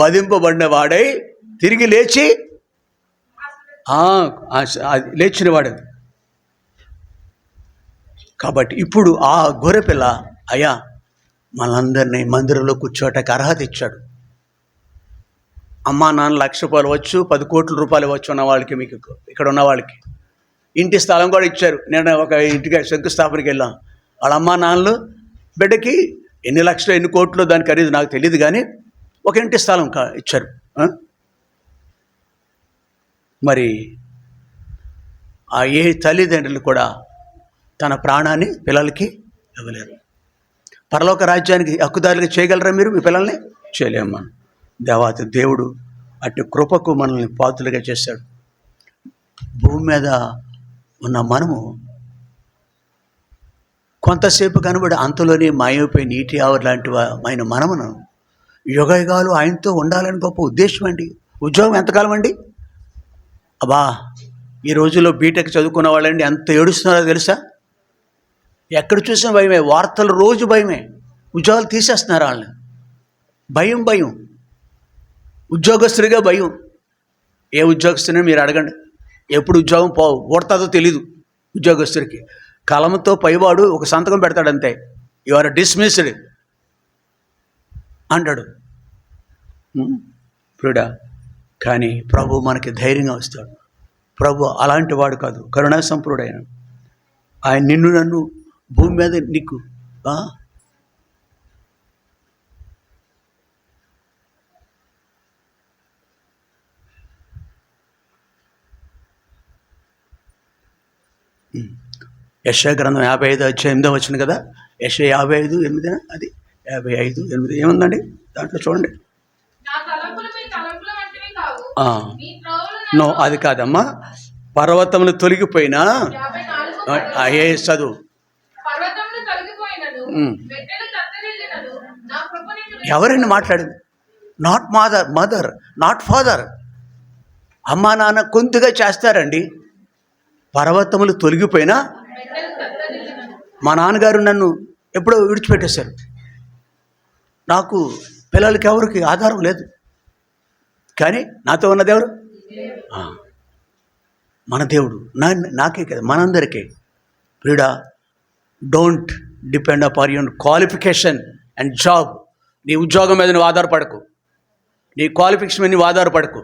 వధింపబడిన వాడై తిరిగి లేచి లేచిన వాడు. కాబట్టి ఇప్పుడు ఆ గొర్రెపిల్ల అయ్యా మనందరినీ మందిరంలో కూర్చోటానికి అర్హత ఇచ్చాడు. అమ్మా నాన్న ₹1,00,000 ఇవ్వచ్చు, 10 కోట్ల రూపాయలు ఇవ్వచ్చు ఉన్న వాళ్ళకి, మీకు ఇక్కడ ఉన్న వాళ్ళకి ఇంటి స్థలం కూడా ఇచ్చారు. నేను ఒక ఇంటికి శంకుస్థాపనకి వెళ్ళాం. వాళ్ళ అమ్మా నాన్నలు బిడ్డకి ఎన్ని లక్షలు ఎన్ని కోట్లు దాని ఖరీదు నాకు తెలియదు, కానీ ఒక ఇంటి స్థలం ఇచ్చారు. మరి ఆ ఏ తల్లిదండ్రులు కూడా తన ప్రాణాన్ని పిల్లలకి ఇవ్వలేరు. పరలోక రాజ్యానికి హక్కుదారులుగా చేయగలరా మీరు మీ పిల్లల్ని? చేయలేము. మనం దేవాతి దేవుడు అటు కృపకు మనల్ని పాత్రులుగా చేశాడు. భూమి మీద ఉన్న మనము కొంతసేపు కనబడి అంతలోనే మాయమైపోయి నీటి ఆవరి లాంటి ఆయన మనమును యుగయుగాలు ఆయనతో ఉండాలని గొప్ప ఉద్దేశం అండి. ఉద్యోగం ఎంతకాలం అండి? అబ్బా ఈ రోజుల్లో బీటెక్ చదువుకున్న వాళ్ళండి ఎంత ఏడుస్తున్నారో తెలుసా? ఎక్కడ చూసినా భయమే, వార్తలు రోజు భయమే. ఉద్యోగాలు తీసేస్తున్నారు వాళ్ళని. భయం. ఉద్యోగస్తుడిగా భయం. ఏ ఉద్యోగస్తుని మీరు అడగండి, ఎప్పుడు ఉద్యోగం ఓడతాదో తెలీదు ఉద్యోగస్తుడికి. కలంతో పైవాడు ఒక సంతకం పెడతాడంతే, యు ఆర్ డిస్మిస్డ్ అంటాడు. ప్రియుడా, కానీ ప్రభు మనకి ధైర్యంగా వస్తాడు. ప్రభు అలాంటి వాడు కాదు, కరుణా సంపూర్ణుడైన ఆయన నిన్ను నన్ను భూమి మీద నీకు యెషయా గ్రంథం 55:8 వచ్చింది కదా. యెషయా 55:8 అది 55:8 ఏముందండి దాంట్లో చూడండి. నో అది కాదమ్మా, పర్వతములు తొలగిపోయినా ఏ చదువు. ఎవరండి మాట్లాడింది? Not mother not father. అమ్మా నాన్న కొంతగా చేస్తారండి. పర్వతములు తొలగిపోయినా మా నాన్నగారు నన్ను ఎప్పుడో విడిచిపెట్టేశారు. నాకు పిల్లలకి ఎవరికి ఆధారం లేదు, కానీ నాతో ఉన్నది ఎవరు? మన దేవుడు. నాకే కదా, మనందరికీ. ప్రియుడా, don't depend upon your qualification and job. నీ ఉద్యోగం మీద నువ్వు ఆధారపడకు, నీ క్వాలిఫికేషన్ మీద నువ్వు ఆధారపడకు.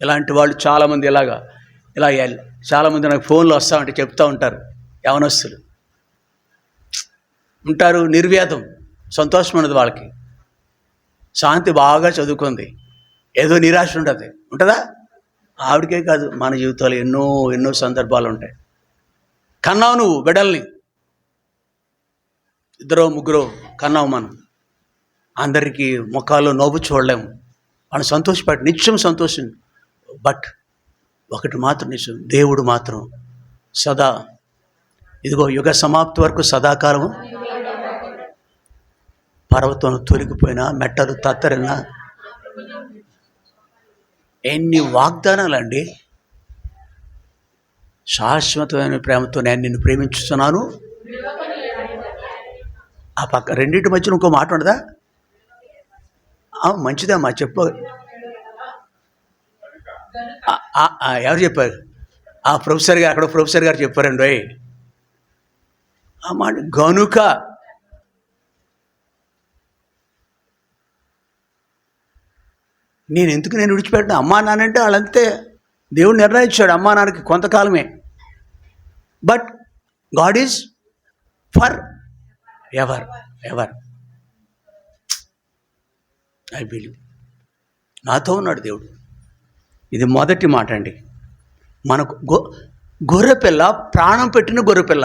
ఇలాంటి వాళ్ళు చాలామంది ఇలా చాలామంది నాకు ఫోన్లో వస్తామంటే చెప్తూ ఉంటారు. యవనస్తులు ఉంటారు, నిర్వేదం, సంతోషం ఉన్నది వాళ్ళకి. శాంతి బాగా చదువుకుంది, ఏదో నిరాశ ఉంటుందా? ఆవిడకే కాదు, మన జీవితాలు ఎన్నో సందర్భాలు ఉంటాయి. కన్నావు నువ్వు బిడ్డల్ని, 2 3 కన్నావు. మనం అందరికీ ముఖాల్లో నవ్వు చూడలేము. మనం సంతోషపడి నిత్యం సంతోషం. బట్ ఒకటి మాత్రం నిజం, దేవుడు మాత్రం సదా, ఇదిగో యుగ సమాప్తి వరకు సదాకాలము. పర్వతం తొలగిపోయినా, మెట్టలు తత్తరినా, ఎన్ని వాగ్దానాలండి. శాశ్వతమైన ప్రేమతో నేను నిన్ను ప్రేమించుతున్నాను. ఆ పక్క రెండింటి మధ్యన ఇంకో మాట ఉండదా? మంచిదమ్మా, చెప్పు. ఎవరు చెప్పారు? ప్రొఫెసర్ గారు, అక్కడ ప్రొఫెసర్ గారు చెప్పారండి ఆ మాట. గనుక నేను విడిచిపెట్టిన అమ్మా నాన్నంటే వాళ్ళంతే. దేవుడు నిర్ణయించాడు అమ్మా నాన్నకి కొంతకాలమే. But God is for ever. I believe. నాతో ఉన్నాడు దేవుడు. ఇది మొదటి మాట అండి. మనకు గొర్రెపిల్ల, ప్రాణం పెట్టిన గొర్రెపిల్ల,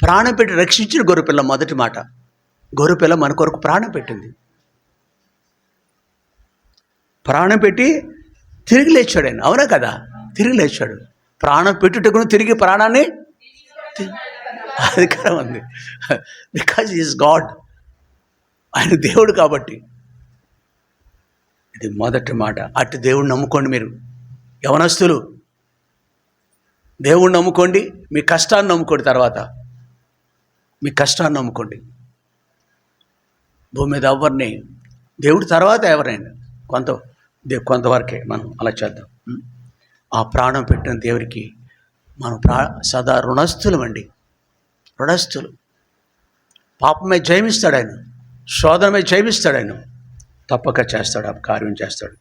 ప్రాణం పెట్టి రక్షించిన గొర్రెపిల్ల. మొదటి మాట, గొర్రెపిల్ల మన కొరకు ప్రాణం పెట్టింది. ప్రాణం పెట్టి తిరిగి లేచాడు ఆయన. అవునా కదా? తిరిగి లేచాడు. ప్రాణం పెట్టుటకును తిరిగి ప్రాణాన్ని అధికారం ఉంది. Because is God. ఆయన దేవుడు కాబట్టి. ఇది మొదటి మాట. అటు దేవుడిని నమ్ముకోండి. మీరు యవనస్తులు దేవుణ్ణి నమ్ముకోండి, మీ కష్టాన్ని నమ్ముకోండి. తర్వాత మీ కష్టాన్ని నమ్ముకోండి. భూమి మీద ఎవరిని దేవుడి తర్వాత ఎవరైనా కొంతవరకే మనం అలా చేద్దాం. ఆ ప్రాణం పెట్టిన దేవుడికి మనం సదా రుణస్థులమండి. రుణస్థులు. పాపమే జయమిస్తాడు ఆయన, శోధనమే జయమిస్తాడు ఆయన. తప్పక చేస్తాడు, ఆ కార్యం చేస్తాడు.